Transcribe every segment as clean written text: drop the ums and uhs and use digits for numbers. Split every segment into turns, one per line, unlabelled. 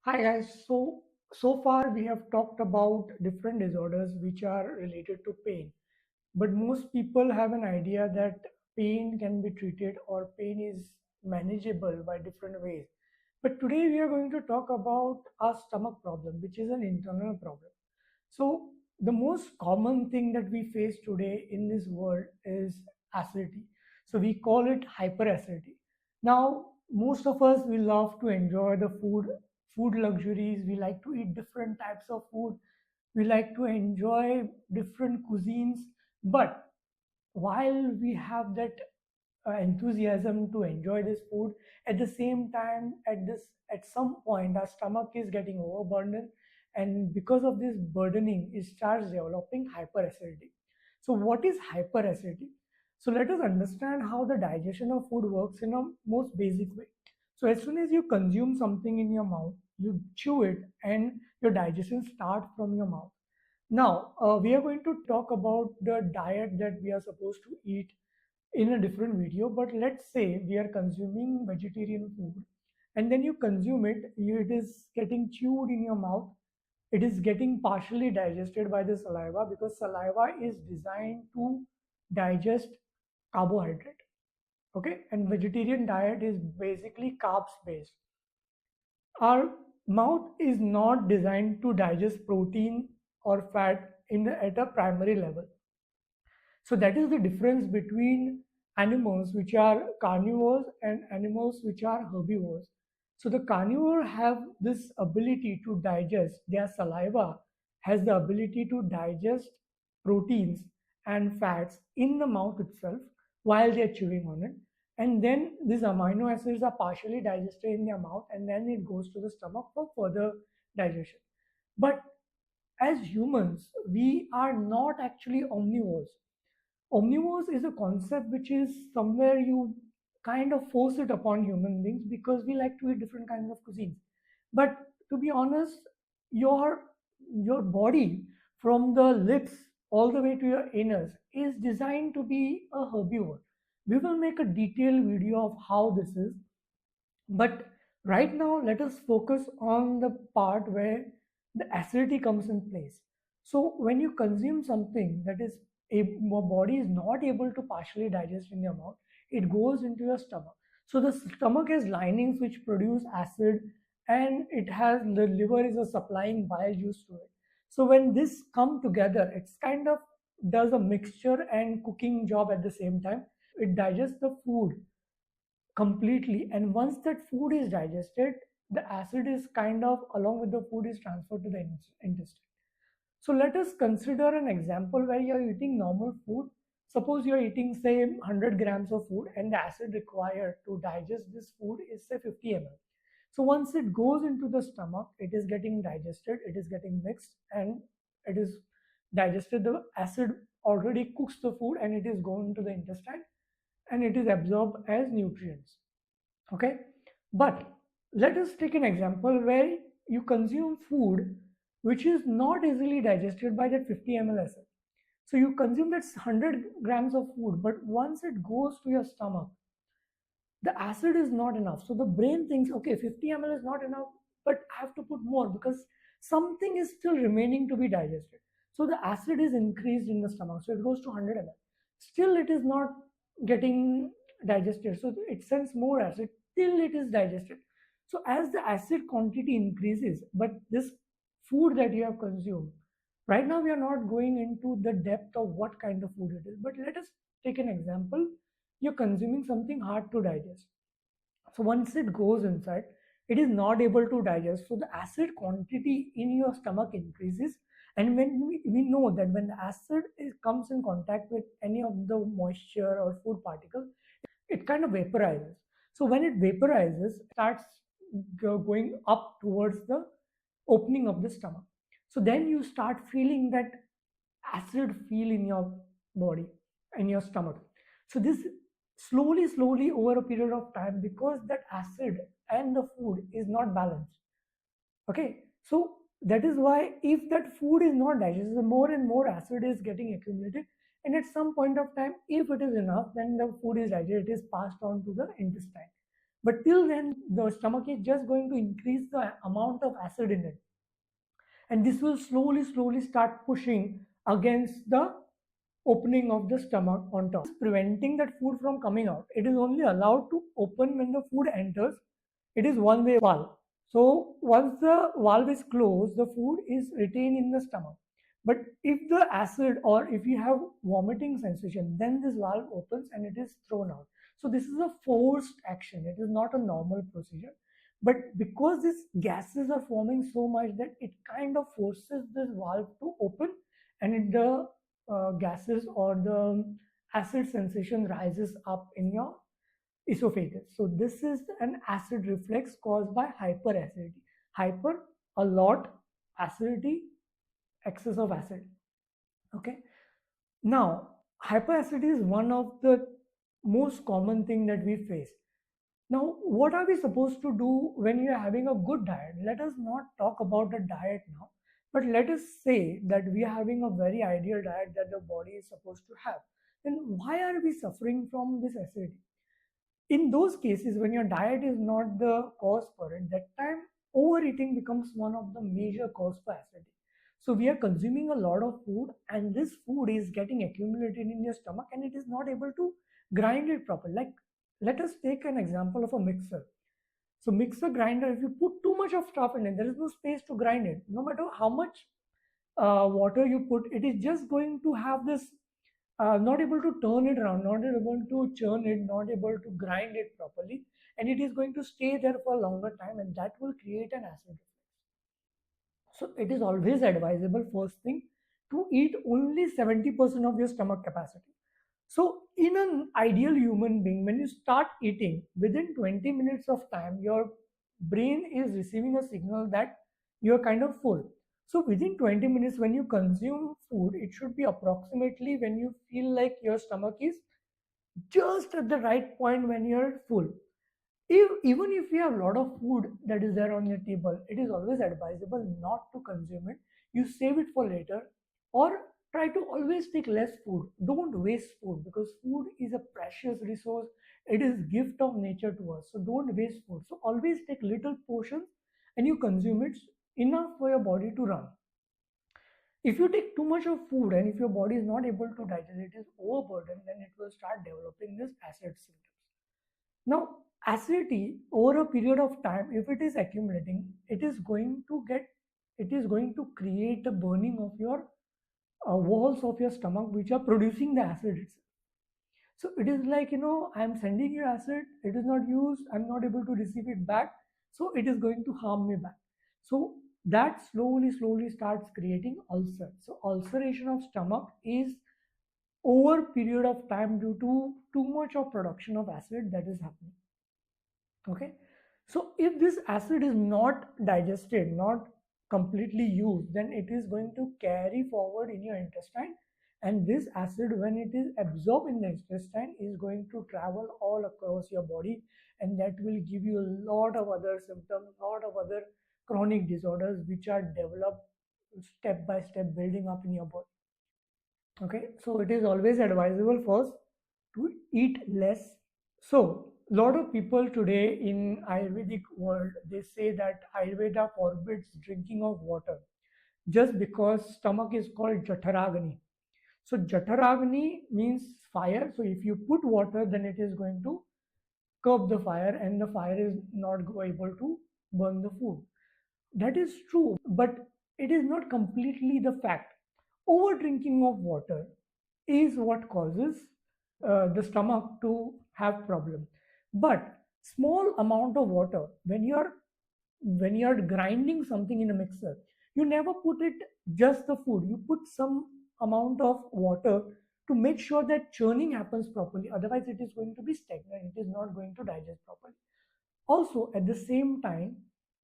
Hi guys. So far we have talked about different disorders which are related to pain, but most people have an idea that pain can be treated or pain is manageable by different ways. But today we are going to talk about our stomach problem, which is an internal problem. So the most common thing that we face today in this world is acidity. So we call it hyperacidity. Now, most of us we love to enjoy the food luxuries. We like to eat different types of food. We like to enjoy different cuisines. But while we have that enthusiasm to enjoy this food, at the same time, at some point, our stomach is getting overburdened, and because of this burdening, it starts developing hyperacidity. So, what is hyperacidity? So, let us understand how the digestion of food works in a most basic way. So, as soon as you consume something in your mouth, you chew it, and your digestion starts from your mouth. Now, we are going to talk about the diet that we are supposed to eat in a different video, but let's say we are consuming vegetarian food and then you consume it, it is getting chewed in your mouth, it is getting partially digested by the saliva because saliva is designed to digest carbohydrate. Okay, and vegetarian diet is basically carbs based. Our mouth is not designed to digest protein or fat at a primary level. So that is the difference between animals which are carnivores and animals which are herbivores. So the carnivore have this ability to digest, their saliva has the ability to digest proteins and fats in the mouth itself while they're chewing on it. And then these amino acids are partially digested in their mouth and then it goes to the stomach for further digestion. But as humans, we are not actually omnivores. Omnivores is a concept which is somewhere you kind of force it upon human beings because we like to eat different kinds of cuisines. But to be honest, your your body from the lips all the way to your anus is designed to be a herbivore. We will make a detailed video of how this is, but right now, let us focus on the part where the acidity comes in place. So, when you consume something that is your body is not able to partially digest in your mouth, it goes into your stomach. So, the stomach has linings which produce acid, and it has the liver is a supplying bile juice to it. So, when this come together, it's kind of does a mixture and cooking job at the same time. It digests the food completely, and once that food is digested, the acid is kind of along with the food is transferred to the intestine. So let us consider an example where you're eating normal food. Suppose you're eating say 100 grams of food and the acid required to digest this food is say 50 ml. So once it goes into the stomach, it is getting digested, it is getting mixed, and it is digested. The acid already cooks the food and it is going to the intestine and it is absorbed as nutrients. Okay, but let us take an example where you consume food which is not easily digested by that 50 ml acid. So you consume that 100 grams of food, but once it goes to your stomach, the acid is not enough. So the brain thinks, okay, 50 ml is not enough, but I have to put more because something is still remaining to be digested. So the acid is increased in the stomach. So it goes to 100 ml. Still, it is not getting digested. So it sends more acid till it is digested. So as the acid quantity increases, but this food that you have consumed, right now we are not going into the depth of what kind of food it is, but let us take an example. You're consuming something hard to digest. So once it goes inside, it is not able to digest. So the acid quantity in your stomach increases. And when we know that when the acid comes in contact with any of the moisture or food particle, it kind of vaporizes. So when it vaporizes, it starts going up towards the opening of the stomach. So then you start feeling that acid feel in your body and your stomach. So this slowly over a period of time, because that acid and the food is not balanced. Okay, so that is why if that food is not digested, more and more acid is getting accumulated, and at some point of time, if it is enough, then the food is digested, it is passed on to the intestine. but till then the stomach is just going to increase the amount of acid in it, and this will slowly start pushing against the opening of the stomach on top, preventing that food from coming out. It is only allowed to open when the food enters. It is one way valve. So once the valve is closed, the food is retained in the stomach. But if the acid or if you have vomiting sensation, then this valve opens and it is thrown out. So this is a forced action. It is not a normal procedure. But because these gases are forming so much that it kind of forces this valve to open, and the gases or the acid sensation rises up in your esophagus. So this is an acid reflux caused by hyperacidity. Hyper, a lot, acidity, excess of acid. Okay. Now, hyperacidity is one of the most common thing that we face. Now, what are we supposed to do when you are having a good diet? Let us not talk about the diet now, but let us say that we are having a very ideal diet that the body is supposed to have. Then why are we suffering from this acidity? In those cases, when your diet is not the cause for it, that time overeating becomes one of the major cause for acidity. So we are consuming a lot of food, and this food is getting accumulated in your stomach, and it is not able to grind it properly. Like, let us take an example of a mixer. So mixer grinder, if you put too much of stuff in it, there is no space to grind it. No matter how much water you put, it is just going to have this, not able to turn it around, not able to churn it, not able to grind it properly, and it is going to stay there for a longer time, and that will create an acid reflux. So it is always advisable, first thing, to eat only 70% of your stomach capacity. So in an ideal human being, when you start eating, within 20 minutes of time, your brain is receiving a signal that you're kind of full. So within 20 minutes, when you consume food, it should be approximately when you feel like your stomach is just at the right point when you're full. Even if you have a lot of food that is there on your table, it is always advisable not to consume it. You save it for later, or try to always take less food. Don't waste food, because food is a precious resource. It is gift of nature to us. So don't waste food. So always take little portions and you consume it enough for your body to run. If you take too much of food and if your body is not able to digest, it is overburdened, then it will start developing this acid symptoms. Now, acidity over a period of time, if it is accumulating, it is going to create a burning of your walls of your stomach, which are producing the acid itself. So it is like, I'm sending you acid, it is not used, I'm not able to receive it back, so it is going to harm me back. So that slowly starts creating ulcer. So ulceration of stomach is over period of time due to too much of production of acid that is happening. Okay. So if this acid is not digested, not completely used, then it is going to carry forward in your intestine, and this acid, when it is absorbed in the intestine, is going to travel all across your body, and that will give you a lot of other symptoms, lot of other chronic disorders which are developed step by step, building up in your body. Okay. So it is always advisable first to eat less. So, a lot of people today in Ayurvedic world, they say that Ayurveda forbids drinking of water just because stomach is called Jatharagni. So Jatharagni means fire. So if you put water, then it is going to curb the fire, and the fire is not able to burn the food. That is true, but it is not completely the fact. Over drinking of water is what causes the stomach to have problem. But small amount of water, when you're grinding something in a mixer, you never put it just the food. You put some amount of water to make sure that churning happens properly. Otherwise, it is going to be stagnant. It is not going to digest properly. Also, at the same time,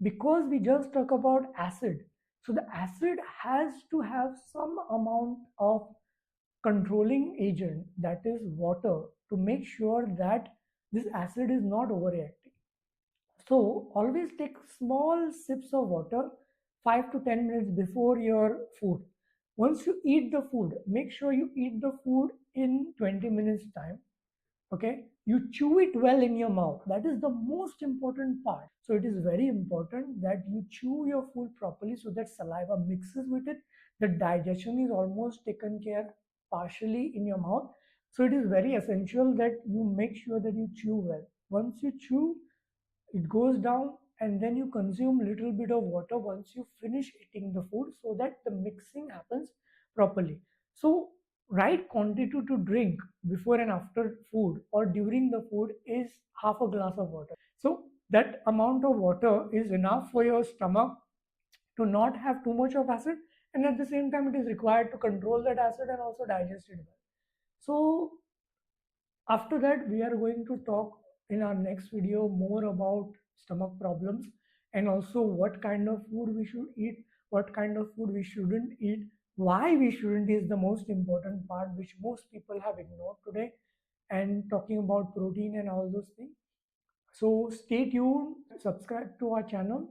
because we just talk about acid, so the acid has to have some amount of controlling agent, that is water, to make sure that this acid is not overreacting. So always take small sips of water 5 to 10 minutes before your food. Once you eat the food, make sure you eat the food in 20 minutes time. Okay, you chew it well in your mouth. That is the most important part. So it is very important that you chew your food properly so that saliva mixes with it. The digestion is almost taken care partially in your mouth. So it is very essential that you make sure that you chew well. Once you chew, it goes down, and then you consume little bit of water once you finish eating the food so that the mixing happens properly. So right quantity to drink before and after food or during the food is half a glass of water. So that amount of water is enough for your stomach to not have too much of acid, and at the same time it is required to control that acid and also digest it well. So after that, we are going to talk in our next video more about stomach problems and also what kind of food we should eat, what kind of food we shouldn't eat, why we shouldn't is the most important part, which most people have ignored today, and talking about protein and all those things. So stay tuned, subscribe to our channel,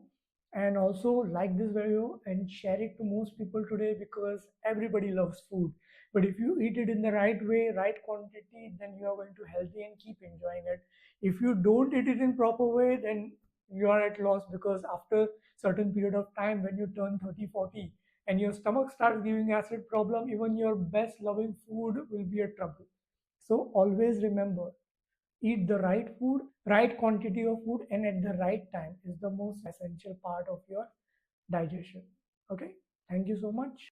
and also like this video and share it to most people today, because everybody loves food. But if you eat it in the right way, right quantity, then you are going to healthy and keep enjoying it. If you don't eat it in proper way, then you are at loss, because after certain period of time when you turn 30, 40, and your stomach starts giving acid problem, even your best loving food will be a trouble. So always remember, eat the right food, right quantity of food, and at the right time is the most essential part of your digestion. Okay, thank you so much.